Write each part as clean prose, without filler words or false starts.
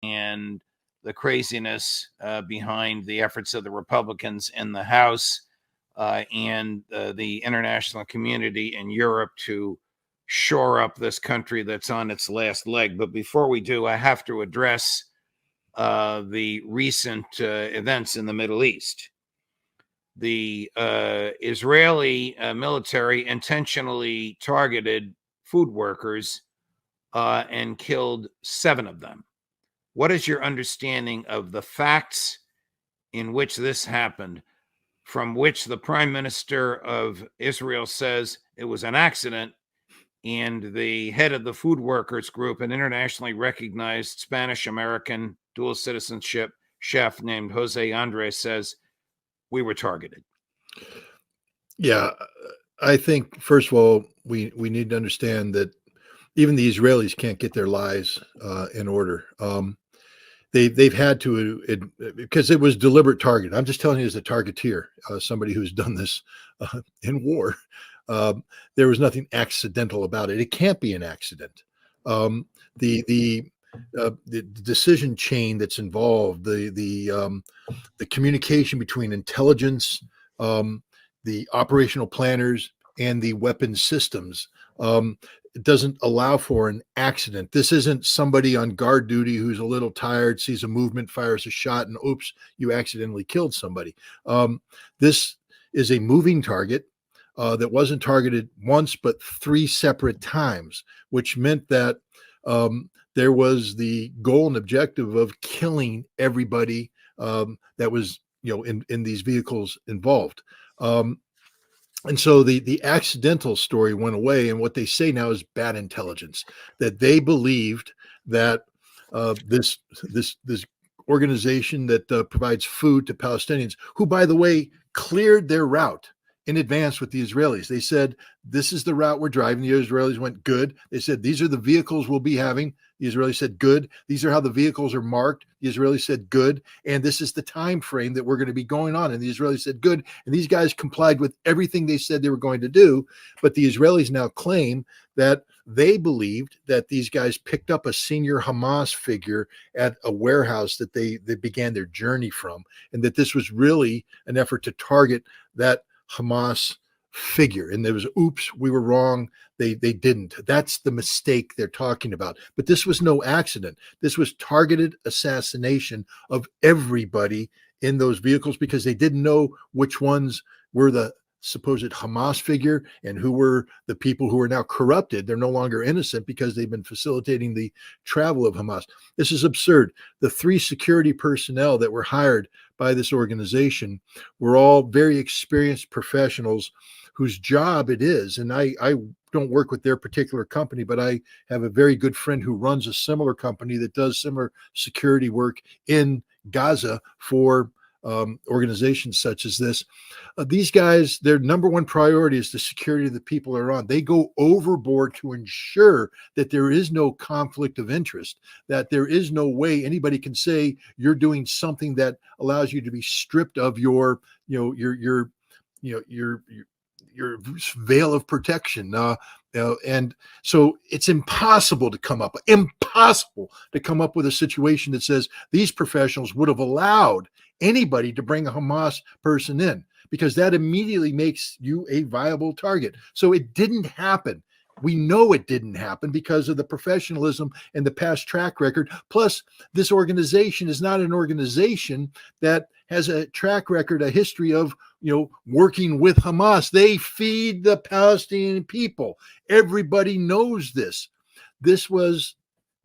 and the craziness behind the efforts of the Republicans in the House and the international community in Europe to shore up this country that's on its last leg. But before we do, I have to address the recent events in the Middle East. The Israeli military intentionally targeted food workers and killed 7 of them. What is your understanding of the facts in which this happened, from which the Prime Minister of Israel says it was an accident, and the head of the food workers group, an internationally recognized Spanish-American dual citizenship chef named Jose Andres, says we were targeted? Yeah, I think, first of all, we need to understand that even the Israelis can't get their lives in order. They've had to, because it was deliberate target. I'm just telling you as a targeteer, somebody who's done this in war. There was nothing accidental about it. It can't be an accident. The decision chain that's involved, the communication between intelligence, the operational planners, and the weapons systems. It doesn't allow for an accident. This isn't somebody on guard duty who's a little tired, sees a movement, fires a shot, and oops, you accidentally killed somebody. This is a moving target that wasn't targeted once, but 3 separate times, which meant that there was the goal and objective of killing everybody that was, in these vehicles involved. And so the accidental story went away, and what they say now is bad intelligence, that they believed that this organization that provides food to Palestinians, who, by the way, cleared their route in advance with the Israelis. They said, this is the route we're driving. The Israelis went, good. They said, these are the vehicles we'll be having. The Israelis said, good. These are how the vehicles are marked. The Israelis said, good. And this is the time frame that we're going to be going on. And the Israelis said, good. And these guys complied with everything they said they were going to do. But the Israelis now claim that they believed that these guys picked up a senior Hamas figure at a warehouse that they began their journey from, and that this was really an effort to target that Hamas figure. And there was, oops, we were wrong. They didn't. That's the mistake they're talking about. But this was no accident. This was targeted assassination of everybody in those vehicles, because they didn't know which ones were the supposed Hamas figure and who were the people who are now corrupted. They're no longer innocent because they've been facilitating the travel of Hamas. This is absurd. The 3 security personnel that were hired by this organization were all very experienced professionals whose job it is, and I don't work with their particular company, but I have a very good friend who runs a similar company that does similar security work in Gaza for organizations such as this. These guys, their number one priority is the security of the people they're on. They go overboard to ensure that there is no conflict of interest, that there is no way anybody can say you're doing something that allows you to be stripped of your veil of protection. And so it's impossible to come up with a situation that says these professionals would have allowed anybody to bring a Hamas person in, because that immediately makes you a viable target. So it didn't happen. We know it didn't happen because of the professionalism and the past track record. Plus, this organization is not an organization that has a track record, a history of, working with Hamas. They feed the Palestinian people. Everybody knows this. This was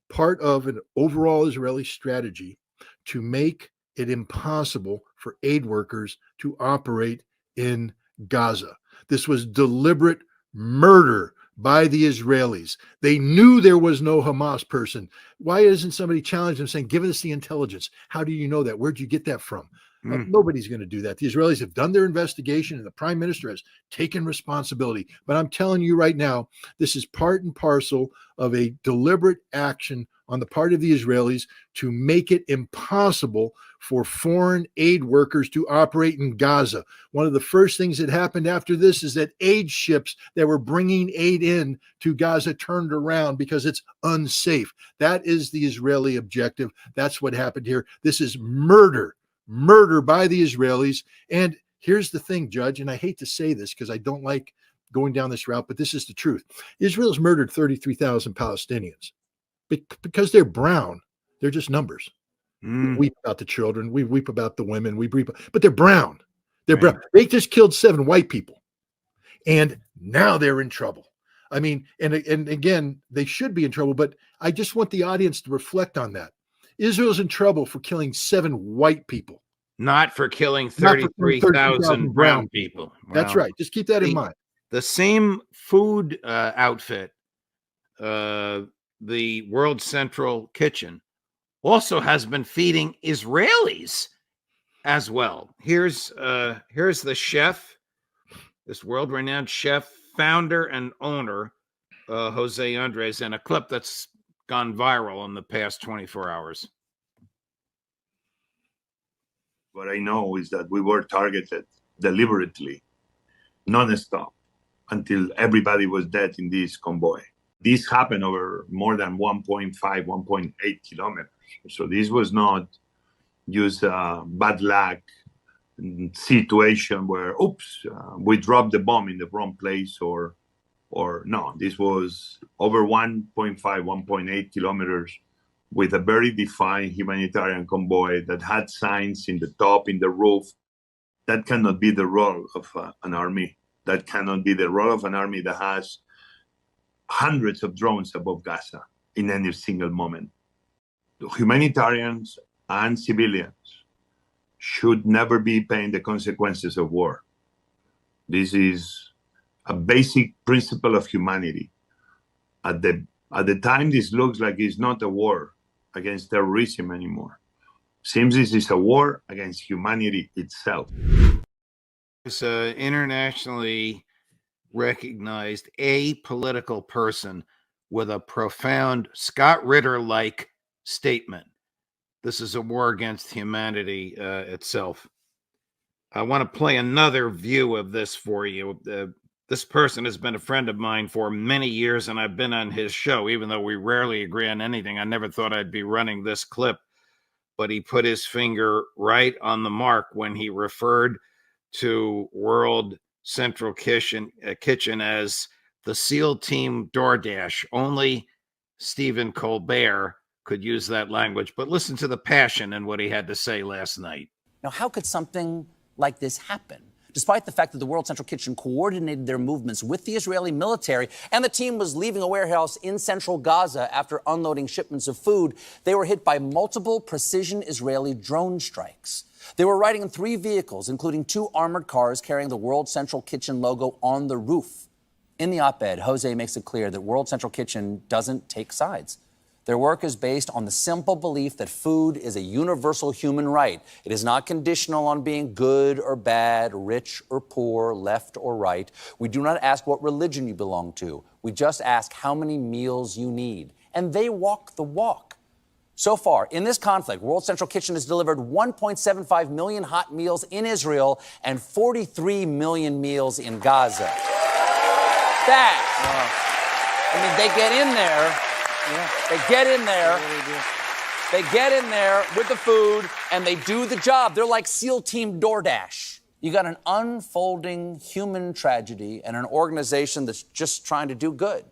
part of an overall Israeli strategy to make it impossible for aid workers to operate in Gaza. This was deliberate murder by the Israelis. They knew there was no Hamas person. Why isn't somebody challenging them saying, give us the intelligence? How do you know that? Where'd you get that from? Mm. Nobody's going to do that. The Israelis have done their investigation, and the prime minister has taken responsibility. But I'm telling you right now, this is part and parcel of a deliberate action on the part of the Israelis to make it impossible for foreign aid workers to operate in Gaza. One of the first things that happened after this is that aid ships that were bringing aid in to Gaza turned around because it's unsafe. That is the Israeli objective. That's what happened here. This is murder by the Israelis. And here's the thing, Judge, and I hate to say this because I don't like going down this route, but this is the truth. Israel's murdered 33,000 Palestinians because they're brown. They're just numbers. We weep about the children. We weep about the women. We weep, but they're brown. They're brown. They just killed 7 white people, and now they're in trouble. I mean, and again, they should be in trouble, but I just want the audience to reflect on that. Israel's in trouble for killing 7 white people, not for killing 33,000 brown people. That's right. Just keep that in mind. The same food outfit, the World Central Kitchen, also has been feeding Israelis as well. Here's the chef, this world-renowned chef, founder and owner, Jose Andres, in a clip that's gone viral in the past 24 hours. What I know is that we were targeted deliberately, non-stop, until everybody was dead in this convoy. This happened over more than 1.5, 1.8 kilometers. So this was not just a bad luck situation where, oops, we dropped the bomb in the wrong place, or no, this was over 1.5, 1.8 kilometers with a very defined humanitarian convoy that had signs in the top, in the roof. That cannot be the role of an army. That cannot be the role of an army that has hundreds of drones above Gaza in any single moment. Humanitarians and civilians should never be paying the consequences of war. This is a basic principle of humanity. At the time, this looks like it's not a war against terrorism anymore. Seems this is a war against humanity itself. It's an internationally recognized apolitical person with a profound Scott Ritter-like statement. This is a war against humanity itself. I want to play another view of this for you. This person has been a friend of mine for many years, and I've been on his show, even though we rarely agree on anything. I never thought I'd be running this clip, but he put his finger right on the mark when he referred to World Central Kitchen as the SEAL Team DoorDash. Only Stephen Colbert could use that language, but listen to the passion in what he had to say last night. Now, how could something like this happen? Despite the fact that the World Central Kitchen coordinated their movements with the Israeli military and the team was leaving a warehouse in central Gaza after unloading shipments of food, they were hit by multiple precision Israeli drone strikes. They were riding in 3 vehicles, including 2 armored cars carrying the World Central Kitchen logo on the roof. In the op-ed, Jose makes it clear that World Central Kitchen doesn't take sides. Their work is based on the simple belief that food is a universal human right. It is not conditional on being good or bad, rich or poor, left or right. We do not ask what religion you belong to. We just ask how many meals you need. And they walk the walk. So far, in this conflict, World Central Kitchen has delivered 1.75 million hot meals in Israel and 43 million meals in Gaza. I mean, they get in there. Yeah. They get in there. They get in there with the food and they do the job. They're like SEAL Team DoorDash. You got an unfolding human tragedy and an organization that's just trying to do good.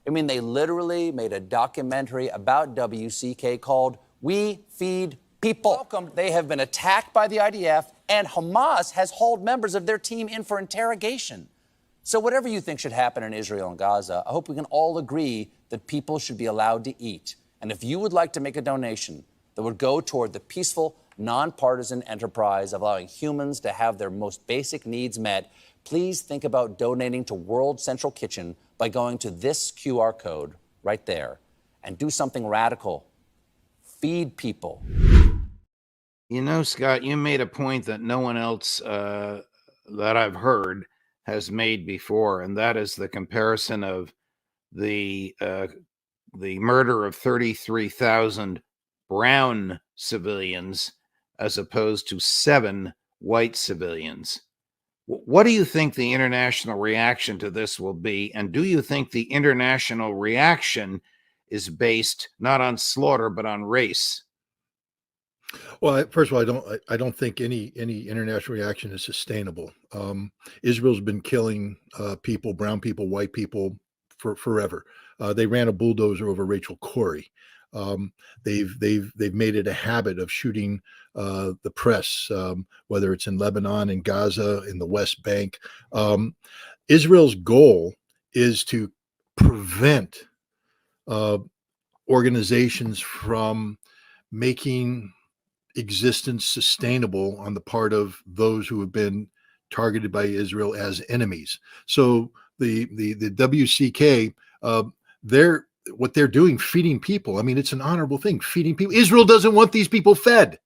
I mean, they literally made a documentary about WCK called We Feed People. They have been attacked by the IDF and Hamas has hauled members of their team in for interrogation. So whatever you think should happen in Israel and Gaza, I hope we can all agree that people should be allowed to eat. And if you would like to make a donation that would go toward the peaceful, nonpartisan enterprise of allowing humans to have their most basic needs met, please think about donating to World Central Kitchen by going to this QR code right there and do something radical. Feed people. You know, Scott, you made a point that no one else that I've heard has made before, and that is the comparison of the uh, the murder of 33,000 brown civilians as opposed to 7 white civilians. What do you think the international reaction to this will be? And do you think the international reaction is based not on slaughter, but on race? Well, first of all, I don't think any international reaction is sustainable. Israel's been killing people, brown people, white people, for forever. They ran a bulldozer over Rachel Corrie. Um, they've made it a habit of shooting the press, whether it's in Lebanon, in Gaza, in the West Bank. Israel's goal is to prevent uh, organizations from making existence sustainable on the part of those who have been targeted by Israel as enemies. So the WCK, they're what they're doing, feeding people. I mean, it's an honorable thing, feeding people. Israel doesn't want these people fed.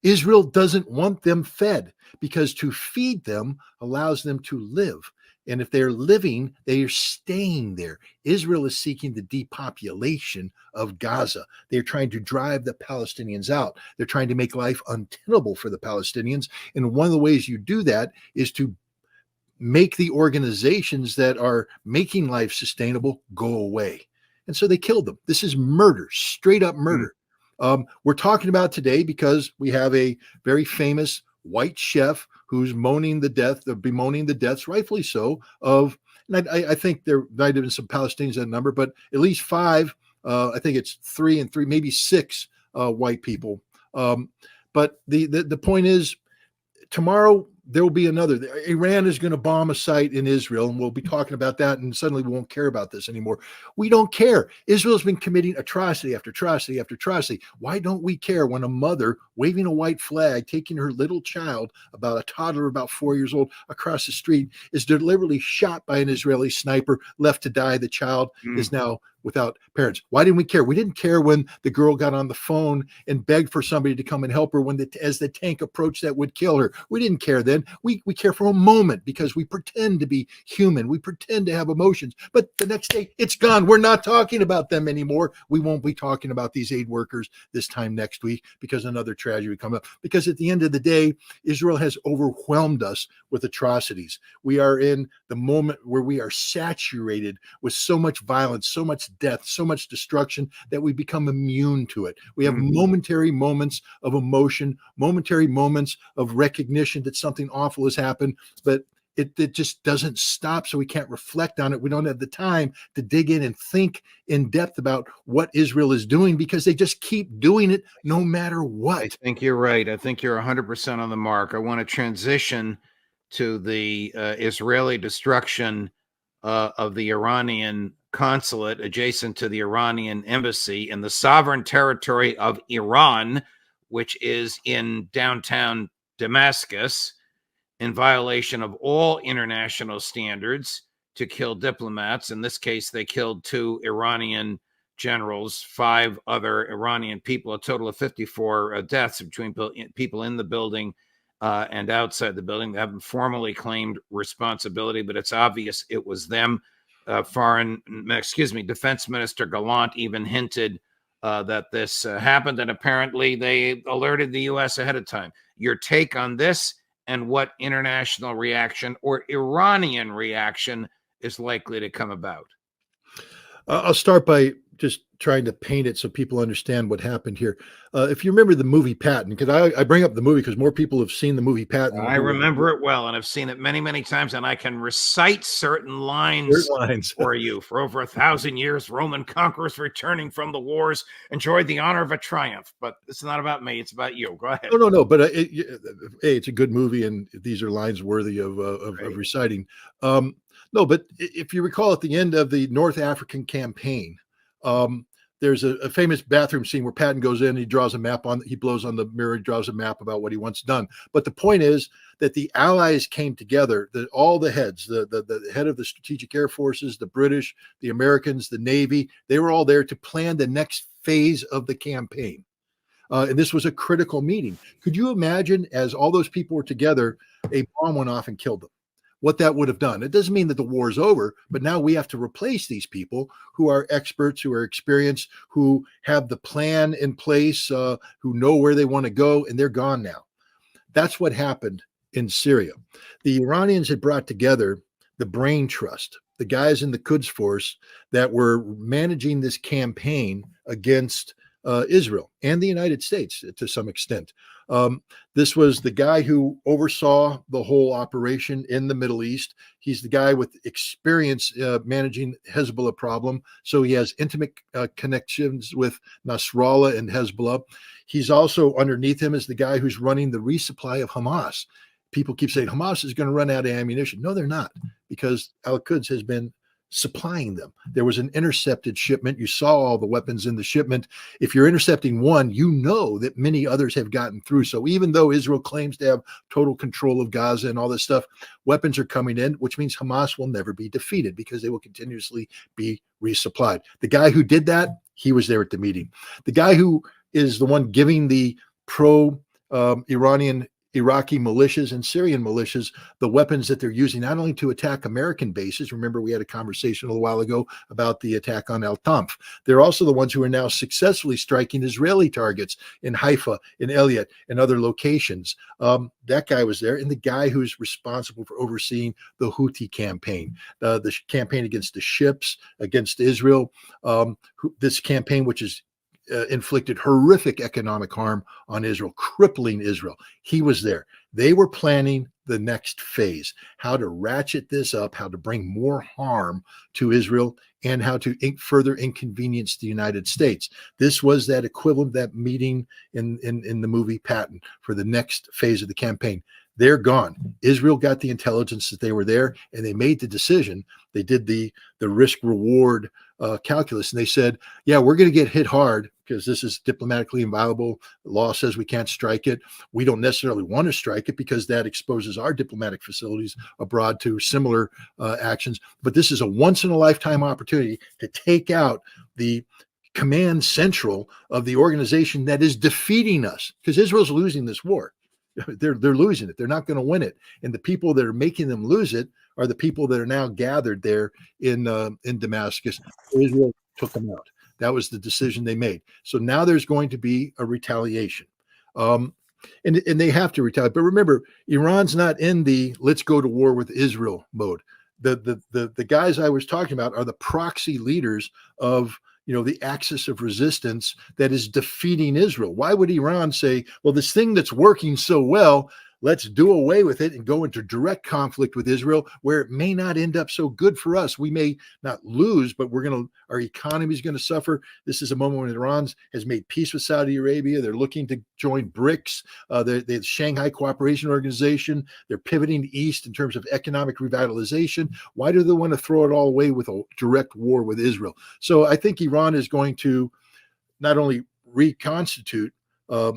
Israel doesn't want them fed because to feed them allows them to live. And if they're living, they are staying there. Israel is seeking the depopulation of Gaza. They're trying to drive the Palestinians out. They're trying to make life untenable for the Palestinians. And one of the ways you do that is to make the organizations that are making life sustainable go away. And so they killed them. This is murder, straight up murder. We're talking about today because we have a very famous white chef who's bemoaning the deaths, rightfully so, of, and I think there might have been some Palestinians in that number, but at least 5, I think it's 3 and 3, maybe 6 white people. But the point is, tomorrow there will be another. Iran is going to bomb a site in Israel, and we'll be talking about that, and suddenly we won't care about this anymore. We don't care. Israel's been committing atrocity after atrocity after atrocity. Why don't we care when a mother waving a white flag, taking her little child, about a toddler about 4 years old, across the street, is deliberately shot by an Israeli sniper, left to die? The child is now without parents. Why didn't we care? We didn't care when the girl got on the phone and begged for somebody to come and help her as the tank approached that would kill her. We didn't care then. We care for a moment because we pretend to be human. We pretend to have emotions. But the next day, it's gone. We're not talking about them anymore. We won't be talking about these aid workers this time next week because another tragedy comes up. Because at the end of the day, Israel has overwhelmed us with atrocities. We are in the moment where we are saturated with so much violence, so much death, so much destruction that we become immune to it. We have momentary moments of emotion, momentary moments of recognition that something awful has happened, but it just doesn't stop. So we can't reflect on it. We don't have the time to dig in and think in depth about what Israel is doing because they just keep doing it no matter what. I think you're right. I think you're 100% on the mark. I want to transition to the Israeli destruction of the Iranian consulate adjacent to the Iranian embassy in the sovereign territory of Iran, which is in downtown Damascus, in violation of all international standards to kill diplomats. In this case, they killed 2 Iranian generals, 5 other Iranian people, a total of 54 deaths between people in the building and outside the building. They haven't formally claimed responsibility, but it's obvious it was them. Defense Minister Gallant even hinted that this happened, and apparently they alerted the U.S. ahead of time. Your take on this and what international reaction or Iranian reaction is likely to come about? I'll start by just trying to paint it so people understand what happened here. If you remember the movie Patton, because I bring up the movie because more people have seen the movie Patton. I remember it well, and I've seen it many, many times, and I can recite certain lines for you. For over 1,000 years, Roman conquerors returning from the wars enjoyed the honor of a triumph. But it's not about me; it's about you. Go ahead. No. But it's a good movie, and these are lines worthy of reciting. No, but if you recall, at the end of the North African campaign, there's a famous bathroom scene where Patton goes in, he draws a map he blows on the mirror, draws a map about what he wants done. But the point is that the Allies came together, all the heads, the head of the Strategic Air Forces, the British, the Americans, the Navy, they were all there to plan the next phase of the campaign. And this was a critical meeting. Could you imagine, as all those people were together, a bomb went off and killed them? What that would have done. It doesn't mean that the war is over, but now we have to replace these people who are experts, who are experienced, who have the plan in place, who know where they want to go, and they're gone now. That's what happened in Syria. The Iranians had brought together the brain trust, the guys in the Quds force that were managing this campaign against Israel and the United States to some extent. This was the guy who oversaw the whole operation in the Middle East. He's the guy with experience managing Hezbollah problem. So he has intimate connections with Nasrallah and Hezbollah. He's also underneath him is the guy who's running the resupply of Hamas. People keep saying Hamas is going to run out of ammunition. No, they're not, because Al-Quds has been supplying them. There was an intercepted shipment. You saw all the weapons in the shipment. If you're intercepting one, you know that many others have gotten through. So even though Israel claims to have total control of Gaza and all this stuff, weapons are coming in, which means Hamas will never be defeated because they will continuously be resupplied. The guy who did that, he was there at the meeting. The guy who is the one giving the pro-Iranian Iraqi militias and Syrian militias the weapons that they're using, not only to attack American bases. Remember, we had a conversation a little while ago about the attack on Al Tanf. They're also the ones who are now successfully striking Israeli targets in Haifa, in Eilat, and other locations. That guy was there, and the guy who's responsible for overseeing the Houthi campaign, the campaign against the ships, against Israel, this campaign which is inflicted horrific economic harm on Israel, crippling Israel. He was there. They were planning the next phase, how to ratchet this up, how to bring more harm to Israel, and how to further inconvenience the United States. This was that equivalent, that meeting in the movie Patton for the next phase of the campaign. They're gone. Israel got the intelligence that they were there, and they made the decision. They did the risk reward calculus, and they said, yeah, we're going to get hit hard because this is diplomatically inviolable. The law says we can't strike it. We don't necessarily want to strike it because that exposes our diplomatic facilities abroad to similar actions. But this is a once-in-a-lifetime opportunity to take out the command central of the organization that is defeating us, because Israel's losing this war. They're losing it. They're not going to win it. And the people that are making them lose it are the people that are now gathered there in Damascus. Israel took them out. That was the decision they made. So now there's going to be a retaliation. And they have to retaliate. But remember, Iran's not in the let's go to war with Israel mode. The guys I was talking about are the proxy leaders of the axis of resistance that is defeating Israel. Why would Iran say, well, this thing that's working so well, let's do away with it and go into direct conflict with Israel, where it may not end up so good for us. We may not lose, but our economy is going to suffer. This is a moment when Iran has made peace with Saudi Arabia. They're looking to join BRICS, the Shanghai Cooperation Organization. They're pivoting east in terms of economic revitalization. Why do they want to throw it all away with a direct war with Israel? So I think Iran is going to not only reconstitute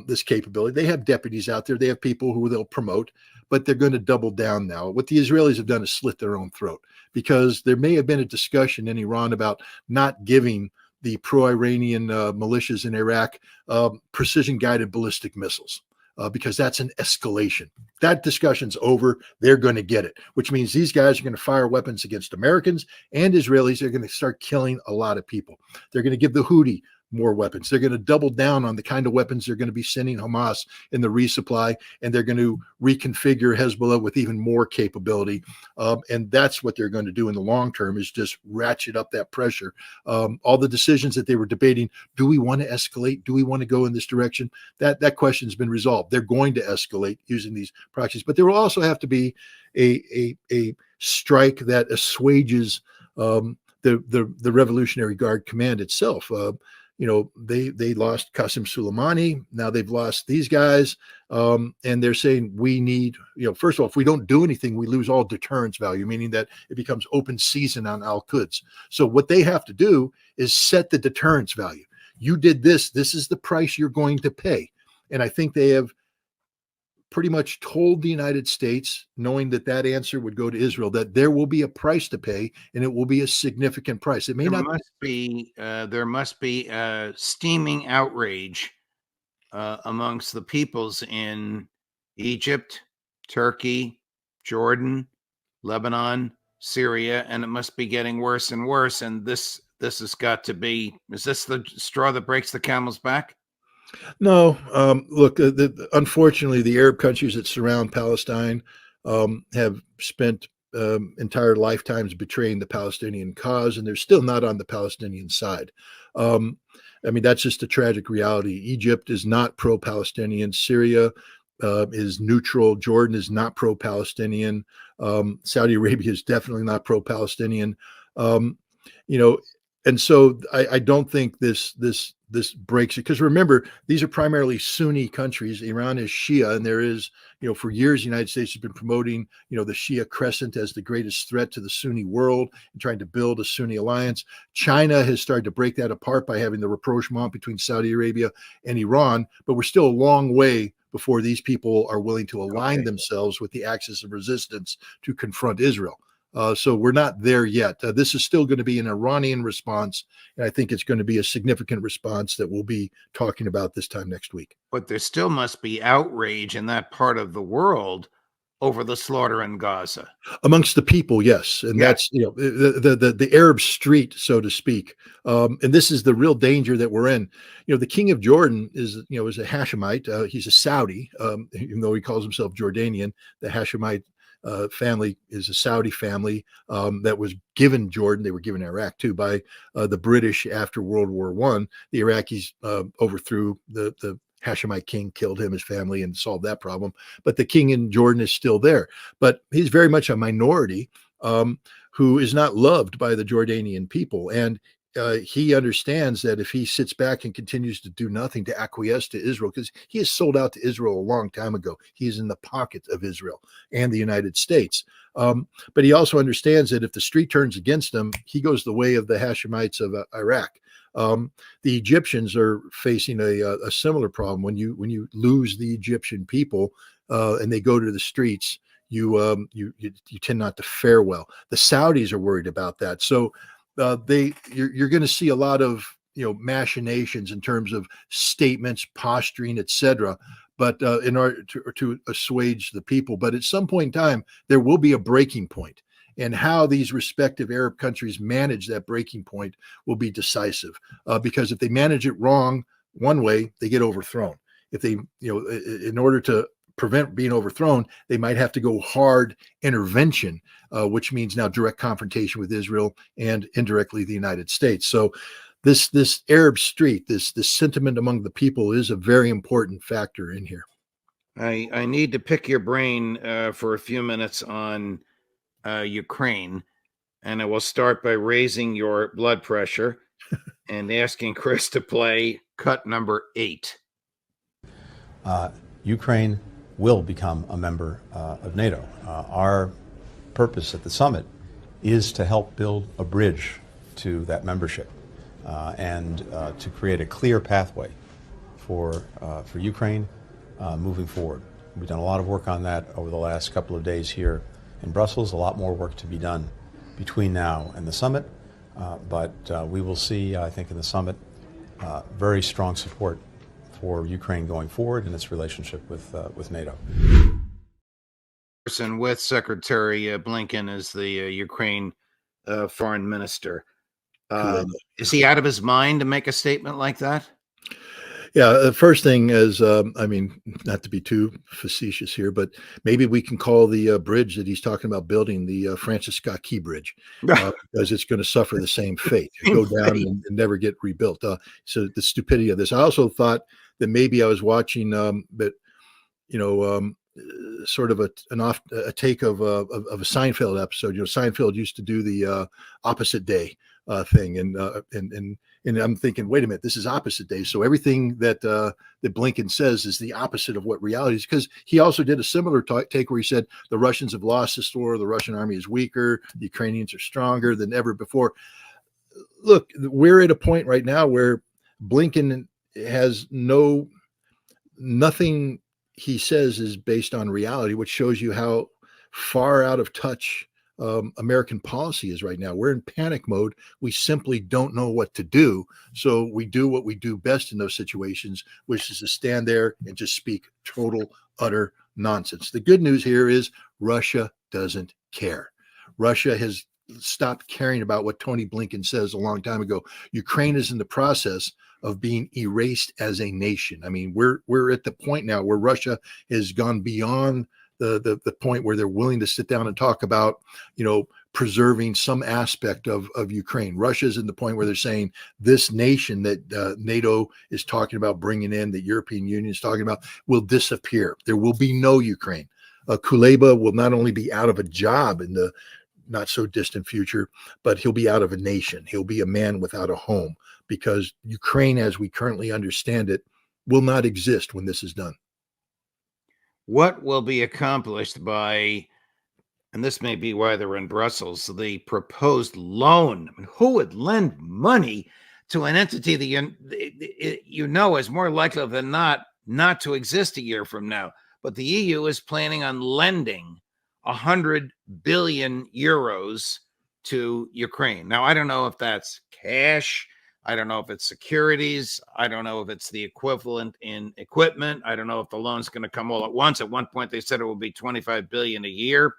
this capability. They have deputies out there. They have people who they'll promote, but they're going to double down now. What the Israelis have done is slit their own throat, because there may have been a discussion in Iran about not giving the pro-Iranian militias in Iraq precision-guided ballistic missiles, because that's an escalation. That discussion's over. They're going to get it, which means these guys are going to fire weapons against Americans and Israelis. They're going to start killing a lot of people. They're going to give the Houthi more weapons. They're going to double down on the kind of weapons they're going to be sending Hamas in the resupply, and they're going to reconfigure Hezbollah with even more capability. And that's what they're going to do in the long term, is just ratchet up that pressure. All the decisions that they were debating, do we want to escalate? Do we want to go in this direction? That question's been resolved. They're going to escalate using these proxies, but there will also have to be a strike that assuages the Revolutionary Guard command itself. They lost Qasem Soleimani. Now they've lost these guys. And they're saying we need, first of all, if we don't do anything, we lose all deterrence value, meaning that it becomes open season on Al-Quds. So what they have to do is set the deterrence value. You did this. This is the price you're going to pay. And I think they have pretty much told the United States, knowing that answer would go to Israel, that there will be a price to pay, and it will be a significant price. It may there must be steaming outrage amongst the peoples in Egypt, Turkey, Jordan, Lebanon, Syria, and it must be getting worse and worse. And this has got to be, is this the straw that breaks the camel's back? No, look, unfortunately, the Arab countries that surround Palestine have spent entire lifetimes betraying the Palestinian cause, and they're still not on the Palestinian side. Um, I mean, that's just a tragic reality. Egypt is not pro-Palestinian. Syria is neutral. Jordan is not pro-Palestinian. Saudi Arabia is definitely not pro-Palestinian. Um, you know, and so I don't think this breaks it, because remember, these are primarily Sunni countries. Iran is Shia, and there is, for years the United States has been promoting the Shia crescent as the greatest threat to the Sunni world and trying to build a Sunni alliance. China has started to break that apart by having the rapprochement between Saudi Arabia and Iran, but we're still a long way before these people are willing to align themselves with the axis of resistance to confront Israel. So we're not there yet. This is still going to be an Iranian response, and I think it's going to be a significant response that we'll be talking about this time next week. But there still must be outrage in that part of the world over the slaughter in Gaza. Amongst the people, yes. And that's, the Arab street, so to speak. And this is the real danger that we're in. The king of Jordan is a Hashemite. He's a Saudi, even though he calls himself Jordanian. The Hashemite family is a Saudi family that was given Jordan. They were given Iraq too by the British after World War I. The Iraqis overthrew the Hashemite king, killed him, his family, and solved that problem. But the king in Jordan is still there. But he's very much a minority who is not loved by the Jordanian people. And he understands that if he sits back and continues to do nothing to acquiesce to Israel, because he is sold out to Israel a long time ago. He's in the pocket of Israel and the United States. But he also understands that if the street turns against him, he goes the way of the Hashemites of Iraq. The Egyptians are facing a similar problem. When you lose the Egyptian people and they go to the streets, you tend not to fare well. The Saudis are worried about that. So you're going to see a lot of machinations in terms of statements, posturing, etc. But in order to assuage the people, but at some point in time there will be a breaking point, and how these respective Arab countries manage that breaking point will be decisive. Because if they manage it wrong one way, they get overthrown. If they, in order to prevent being overthrown, they might have to go hard intervention, which means now direct confrontation with Israel and indirectly the United States. So this Arab street, this sentiment among the people is a very important factor in here. I need to pick your brain for a few minutes on Ukraine, and I will start by raising your blood pressure and asking Chris to play cut number 8. Ukraine will become a member of NATO. Our purpose at the summit is to help build a bridge to that membership and to create a clear pathway for Ukraine moving forward. We've done a lot of work on that over the last couple of days here in Brussels, a lot more work to be done between now and the summit, but we will see, I think, in the summit, very strong support for Ukraine going forward in its relationship with NATO. And with Secretary Blinken as the Ukraine foreign minister. Is he out of his mind to make a statement like that? Yeah, the first thing is, not to be too facetious here, but maybe we can call the bridge that he's talking about building the Francis Scott Key Bridge, because it's going to suffer the same fate, go down and never get rebuilt. So the stupidity of this. I also thought that maybe I was watching, sort of a take of a Seinfeld episode. Seinfeld used to do the opposite day thing, and I'm thinking, wait a minute, this is opposite day. So everything that Blinken says is the opposite of what reality is, because he also did a similar take where he said the Russians have lost this war, the Russian army is weaker, the Ukrainians are stronger than ever before. Look, we're at a point right now where Blinken has nothing he says is based on reality, which shows you how far out of touch American policy is right now. We're in panic mode. We simply don't know what to do. So we do what we do best in those situations, which is to stand there and just speak total, utter nonsense. The good news here is Russia doesn't care. Russia has stopped caring about what Tony Blinken says a long time ago. Ukraine is in the process of being erased as a nation. I mean, we're at the point now where Russia has gone beyond the point where they're willing to sit down and talk about, preserving some aspect of Ukraine. Russia's in the point where they're saying this nation that NATO is talking about bringing in, the European Union is talking about, will disappear. There will be no Ukraine. Kuleba will not only be out of a job in the not so distant future, but he'll be out of a nation. He'll be a man without a home, because Ukraine, as we currently understand it, will not exist when this is done. What will be accomplished by, and this may be why they're in Brussels, the proposed loan? I mean, who would lend money to an entity that is more likely than not to exist a year from now? But the EU is planning on lending 100 billion euros to Ukraine. Now, I don't know if that's cash. I don't know if it's securities. I don't know if it's the equivalent in equipment. I don't know if the loan's going to come all at once. At one point, they said it will be 25 billion a year.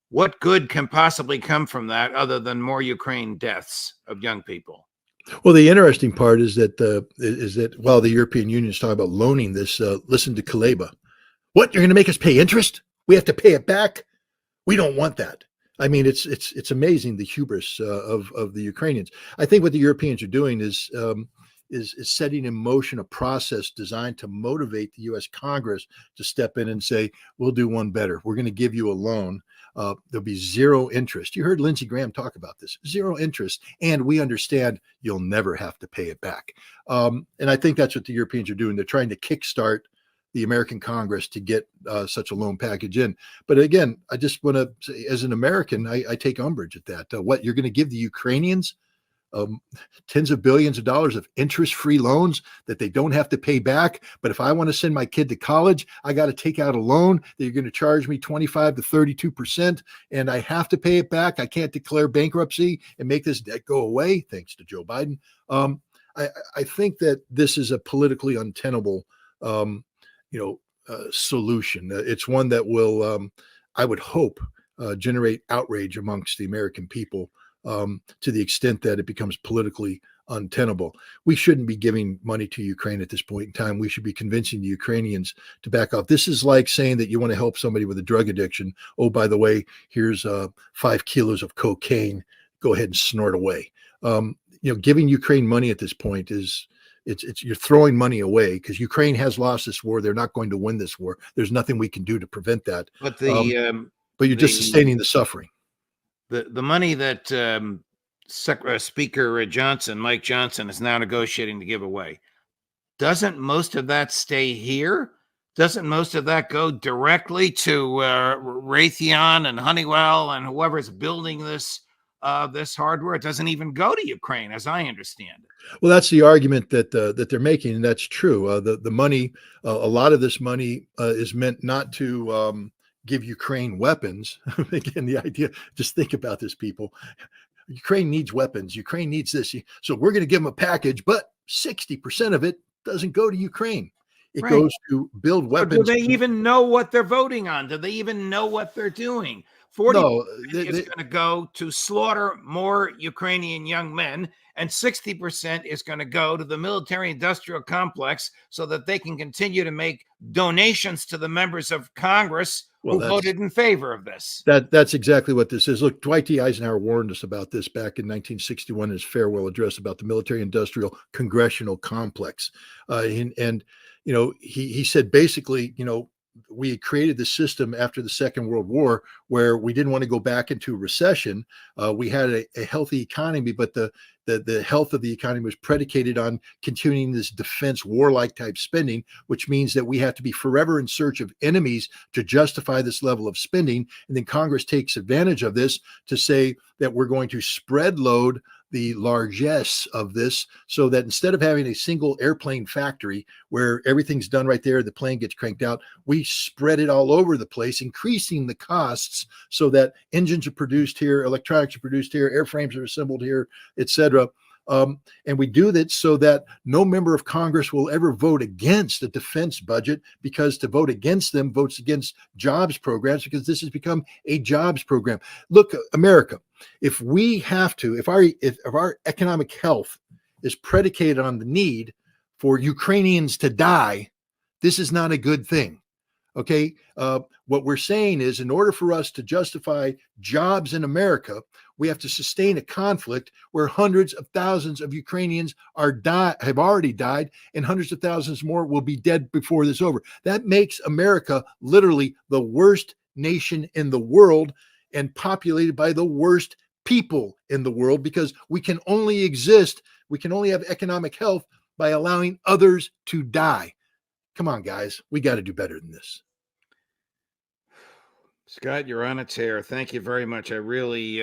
What good can possibly come from that other than more Ukraine deaths of young people? Well, the interesting part is that while the European Union is talking about loaning this, listen to Kuleba. What, you're going to make us pay interest? We have to pay it back? We don't want that. I mean, it's amazing, the hubris of the Ukrainians. I think what the Europeans are doing is setting in motion a process designed to motivate the U.S. Congress to step in and say, we'll do one better. We're going to give you a loan. There'll be zero interest. You heard Lindsey Graham talk about this, zero interest. And we understand you'll never have to pay it back. And I think that's what the Europeans are doing. They're trying to kickstart the American Congress to get such a loan package in. But again, I just want to say, as an American, I take umbrage at that. What, you're going to give the Ukrainians tens of billions of dollars of interest-free loans that they don't have to pay back? But if I want to send my kid to college, I got to take out a loan that you're going to charge me 25 to 32%, and I have to pay it back. I can't declare bankruptcy and make this debt go away, thanks to Joe Biden. I think that this is a politically untenable solution. It's one that will, I would hope, generate outrage amongst the American people to the extent that it becomes politically untenable. We shouldn't be giving money to Ukraine at this point in time. We should be convincing the Ukrainians to back off. This is like saying that you want to help somebody with a drug addiction. Oh, by the way, here's 5 kilos of cocaine. Go ahead and snort away. Giving Ukraine money at this point is, you're throwing money away, because Ukraine has lost this war. They're not going to win this war. There's nothing we can do to prevent that. But you're just sustaining the suffering. The money that Speaker Mike Johnson, is now negotiating to give away, doesn't most of that stay here? Doesn't most of that go directly to Raytheon and Honeywell and whoever's building this hardware? It doesn't even go to Ukraine, as I understand it. Well, that's the argument that they're making, and that's true. The money, a lot of this money is meant not to give Ukraine weapons. Again, the idea, just think about this, people. Ukraine needs weapons. Ukraine needs this. So we're going to give them a package, but 60% of it doesn't go to Ukraine. It goes to build weapons. So do they even know what they're voting on? Do they even know what they're doing? 40% is going to go to slaughter more Ukrainian young men, and 60% is going to go to the military-industrial complex so that they can continue to make donations to the members of Congress who voted in favor of this. That's exactly what this is. Look, Dwight D. Eisenhower warned us about this back in 1961 in his farewell address about the military-industrial congressional complex. He said basically, we had created the system after the Second World War where we didn't want to go back into recession. We had a healthy economy, but the health of the economy was predicated on continuing this defense warlike type spending, which means that we have to be forever in search of enemies to justify this level of spending. And then Congress takes advantage of this to say that we're going to spread load the largesse of this, so that instead of having a single airplane factory where everything's done right there, the plane gets cranked out, we spread it all over the place, increasing the costs so that engines are produced here, electronics are produced here, airframes are assembled here, etc. And we do that so that no member of Congress will ever vote against a defense budget, because to vote against them votes against jobs programs, because this has become a jobs program. Look, America, if we have to, if our economic health is predicated on the need for Ukrainians to die, this is not a good thing. Okay, what we're saying is, in order for us to justify jobs in America, we have to sustain a conflict where hundreds of thousands of Ukrainians have already died, and hundreds of thousands more will be dead before this is over. That makes America literally the worst nation in the world, and populated by the worst people in the world, because we can only have economic health by allowing others to die. Come on, guys. We got to do better than this. Scott, you're on a tear. Thank you very much. I really